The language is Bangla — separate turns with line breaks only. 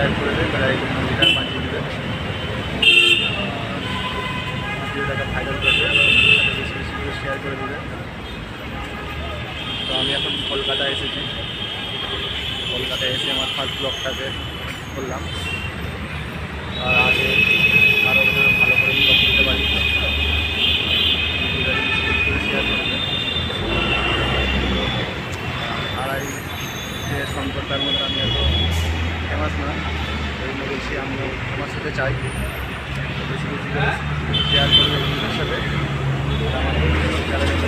সাবস্ক্রাইব করে দেবে, বেল আইকন ঘন্টিটা বাজিয়ে দেবে, ভিডিওটাকে ভাইরাল করবে, বেশি বেশি করে শেয়ার করে দেবে। তো আমি এখন কলকাতায় এসেছি, কলকাতায় এসে আমার ফার্স্ট ব্লগটাকে করলাম। আর আগে আরও ভালো করে ব্লগ করতে পারি, শেয়ার করবে। আর এই যে সম্পর্কের মধ্যে আমি এত ফেমাস না, ওই জন্য বেশি আমিও ফেমাস হতে চাই। বেশি বেশি করে শেয়ার করবে বন্ধুদের সাথে। আমাদের চ্যানেলটা